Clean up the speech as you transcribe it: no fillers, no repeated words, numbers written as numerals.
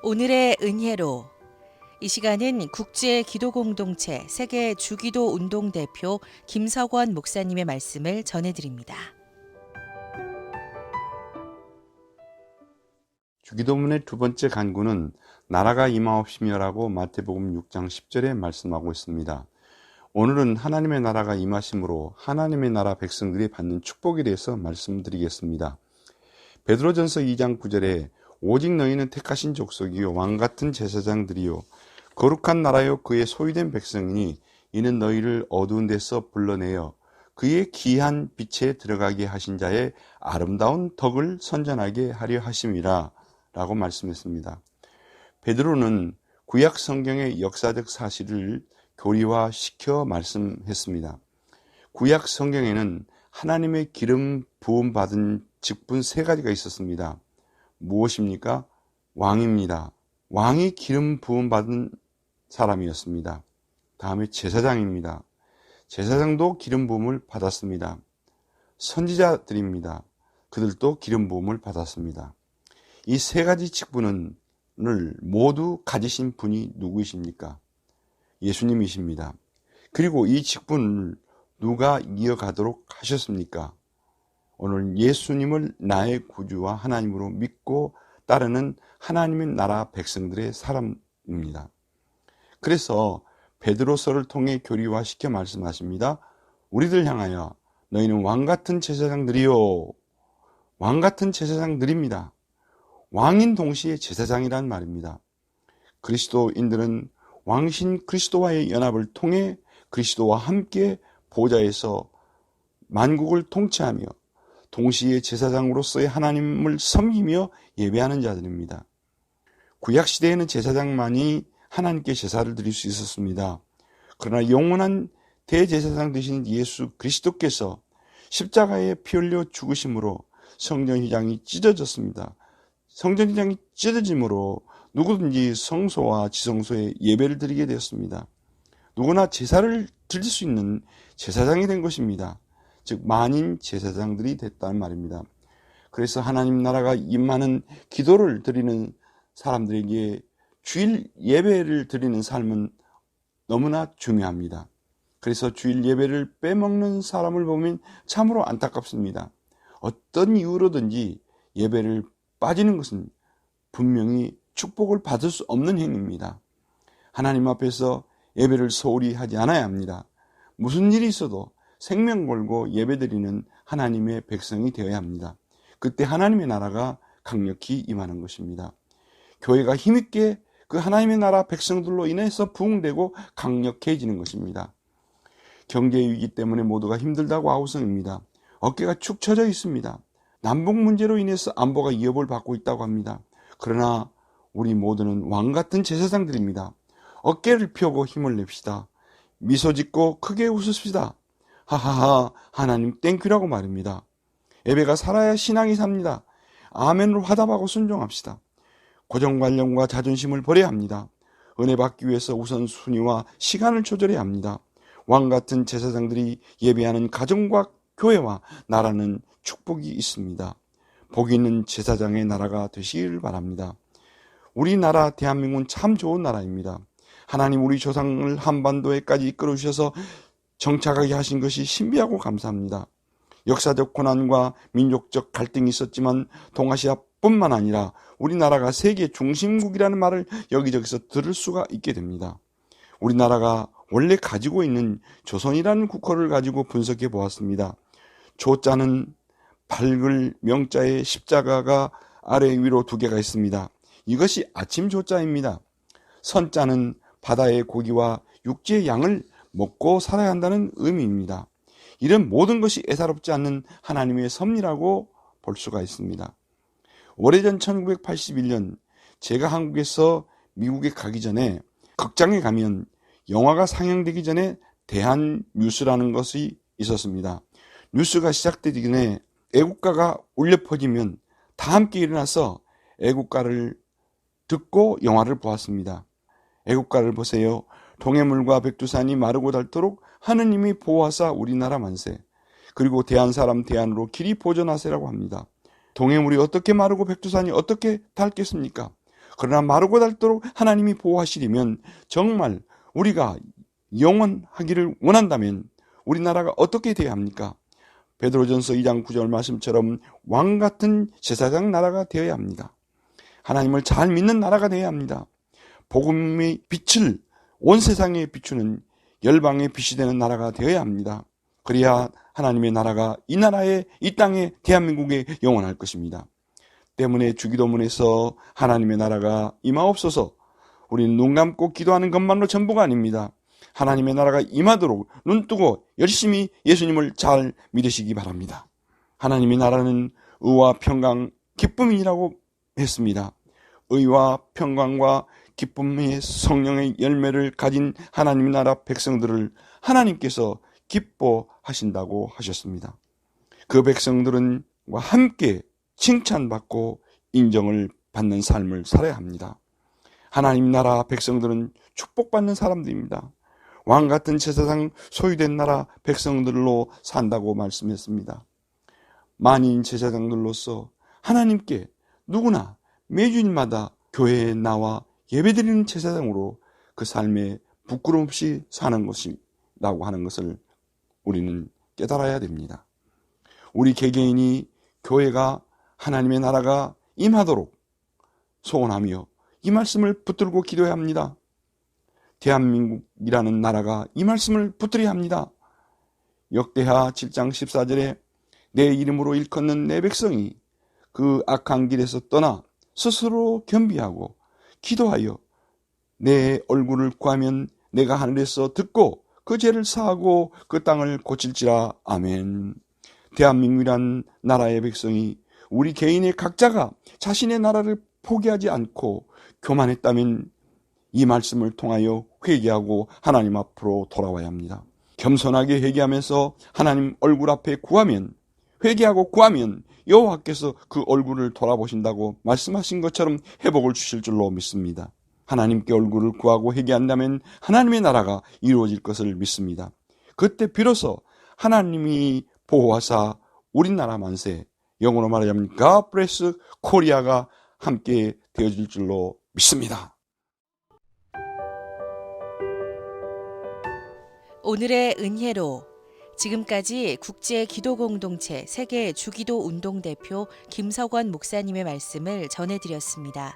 오늘의 은혜로 이 시간은 국제 기도 공동체 세계 주기도 운동 대표 김석원 목사님의 말씀을 전해드립니다. 주기도문의 두 번째 간구는 나라가 임하옵시며라고 마태복음 6장 10절에 말씀하고 있습니다. 오늘은 하나님의 나라가 임하심으로 하나님의 나라 백성들이 받는 축복에 대해서 말씀드리겠습니다. 베드로전서 2장 9절에 오직 너희는 택하신 족속이요 왕같은 제사장들이요 거룩한 나라요 그의 소유된 백성이니 이는 너희를 어두운 데서 불러내어 그의 귀한 빛에 들어가게 하신 자의 아름다운 덕을 선전하게 하려 하심이라 라고 말씀했습니다. 베드로는 구약 성경의 역사적 사실을 교리화시켜 말씀했습니다. 구약 성경에는 하나님의 기름 부음 받은 직분 세 가지가 있었습니다. 무엇입니까? 왕입니다. 왕이 기름 부음 받은 사람이었습니다. 다음에 제사장입니다. 제사장도 기름 부음을 받았습니다. 선지자들입니다. 그들도 기름 부음을 받았습니다. 이 세 가지 직분을 모두 가지신 분이 누구이십니까? 예수님이십니다. 그리고 이 직분을 누가 이어가도록 하셨습니까? 오늘 예수님을 나의 구주와 하나님으로 믿고 따르는 하나님의 나라 백성들의 사람입니다. 그래서 베드로서를 통해 교리화시켜 말씀하십니다. 우리들 향하여 너희는 왕같은 제사장들이요. 왕같은 제사장들입니다. 왕인 동시에 제사장이란 말입니다. 그리스도인들은 왕신 그리스도와의 연합을 통해 그리스도와 함께 보좌에서 만국을 통치하며 동시에 제사장으로서의 하나님을 섬기며 예배하는 자들입니다. 구약시대에는 제사장만이 하나님께 제사를 드릴 수 있었습니다. 그러나 영원한 대제사장 되신 예수 그리스도께서 십자가에 피 흘려 죽으심으로 성전휘장이 찢어졌습니다. 성전휘장이 찢어짐으로 누구든지 성소와 지성소에 예배를 드리게 되었습니다. 누구나 제사를 드릴 수 있는 제사장이 된 것입니다. 즉 만인 제사장들이 됐다는 말입니다. 그래서 하나님 나라가 임하는 기도를 드리는 사람들에게 주일 예배를 드리는 삶은 너무나 중요합니다. 그래서 주일 예배를 빼먹는 사람을 보면 참으로 안타깝습니다. 어떤 이유로든지 예배를 빠지는 것은 분명히 축복을 받을 수 없는 행위입니다. 하나님 앞에서 예배를 소홀히 하지 않아야 합니다. 무슨 일이 있어도 생명 걸고 예배드리는 하나님의 백성이 되어야 합니다. 그때 하나님의 나라가 강력히 임하는 것입니다. 교회가 힘있게 그 하나님의 나라 백성들로 인해서 부흥되고 강력해지는 것입니다. 경제 위기 때문에 모두가 힘들다고 아우성입니다. 어깨가 축 처져 있습니다. 남북 문제로 인해서 안보가 위협을 받고 있다고 합니다. 그러나 우리 모두는 왕같은 제사장들입니다. 어깨를 펴고 힘을 냅시다. 미소 짓고 크게 웃읍시다. 하하하 하나님 땡큐라고 말입니다. 예배가 살아야 신앙이 삽니다. 아멘으로 화답하고 순종합시다. 고정관념과 자존심을 버려야 합니다. 은혜 받기 위해서 우선순위와 시간을 조절해야 합니다. 왕같은 제사장들이 예배하는 가정과 교회와 나라는 축복이 있습니다. 복 있는 제사장의 나라가 되시기를 바랍니다. 우리나라 대한민국은 참 좋은 나라입니다. 하나님 우리 조상을 한반도에까지 이끌어 주셔서 정착하게 하신 것이 신비하고 감사합니다. 역사적 고난과 민족적 갈등이 있었지만 동아시아뿐만 아니라 우리나라가 세계 중심국이라는 말을 여기저기서 들을 수가 있게 됩니다. 우리나라가 원래 가지고 있는 조선이라는 국호를 가지고 분석해 보았습니다. 조자는 밝을 명자의 십자가가 아래 위로 두 개가 있습니다. 이것이 아침 조자입니다. 선자는 바다의 고기와 육지의 양을 먹고 살아야 한다는 의미입니다. 이런 모든 것이 애사롭지 않는 하나님의 섭리라고 볼 수가 있습니다. 오래전 1981년 제가 한국에서 미국에 가기 전에 극장에 가면 영화가 상영되기 전에 대한뉴스라는 것이 있었습니다. 뉴스가 시작되기 전에 애국가가 울려 퍼지면 다 함께 일어나서 애국가를 듣고 영화를 보았습니다. 애국가를 보세요. 동해물과 백두산이 마르고 닳도록 하느님이 보호하사 우리나라 만세. 그리고 대한 사람 대안으로 길이 보존하세라고 합니다. 동해물이 어떻게 마르고 백두산이 어떻게 닳겠습니까? 그러나 마르고 닳도록 하나님이 보호하시려면 정말 우리가 영원하기를 원한다면 우리나라가 어떻게 돼야 합니까? 베드로전서 2장 9절 말씀처럼 왕같은 제사장 나라가 되어야 합니다. 하나님을 잘 믿는 나라가 되어야 합니다. 복음의 빛을 온 세상에 비추는 열방의 빛이 되는 나라가 되어야 합니다. 그래야 하나님의 나라가 이 나라에, 이 땅에, 대한민국에 영원할 것입니다. 때문에 주기도문에서 하나님의 나라가 임하옵소서, 우리는 눈 감고 기도하는 것만으로 전부가 아닙니다. 하나님의 나라가 임하도록 눈뜨고 열심히 예수님을 잘 믿으시기 바랍니다. 하나님의 나라는 의와 평강, 기쁨이라고 했습니다. 의와 평강과 기쁨의 성령의 열매를 가진 하나님의 나라 백성들을 하나님께서 기뻐하신다고 하셨습니다. 그 백성들은 함께 칭찬받고 인정을 받는 삶을 살아야 합니다. 하나님 나라 백성들은 축복받는 사람들입니다. 왕같은 제사장 소유된 나라 백성들로 산다고 말씀했습니다. 만인 제사장들로서 하나님께 누구나 매주일마다 교회에 나와 예배드리는 제사장으로 그 삶에 부끄럼 없이 사는 것이라고 하는 것을 우리는 깨달아야 됩니다. 우리 개개인이 교회가 하나님의 나라가 임하도록 소원하며 이 말씀을 붙들고 기도해야 합니다. 대한민국이라는 나라가 이 말씀을 붙들어야 합니다. 역대하 7장 14절에 내 이름으로 일컫는 내 백성이 그 악한 길에서 떠나 스스로 겸비하고 기도하여 내 얼굴을 구하면 내가 하늘에서 듣고 그 죄를 사하고 그 땅을 고칠지라. 아멘. 대한민국이란 나라의 백성이, 우리 개인의 각자가 자신의 나라를 포기하지 않고 교만했다면 이 말씀을 통하여 회개하고 하나님 앞으로 돌아와야 합니다. 겸손하게 회개하면서 하나님 얼굴 앞에 구하면, 회개하고 구하면 여호와께서 그 얼굴을 돌아보신다고 말씀하신 것처럼 회복을 주실 줄로 믿습니다. 하나님께 얼굴을 구하고 회개한다면 하나님의 나라가 이루어질 것을 믿습니다. 그때 비로소 하나님이 보호하사 우리나라 만세, 영어로 말하자면 God bless 코리아가 함께 되어질 줄로 믿습니다. 오늘의 은혜로 지금까지 국제기도공동체 세계 주기도 운동 대표 김석원 목사님의 말씀을 전해드렸습니다.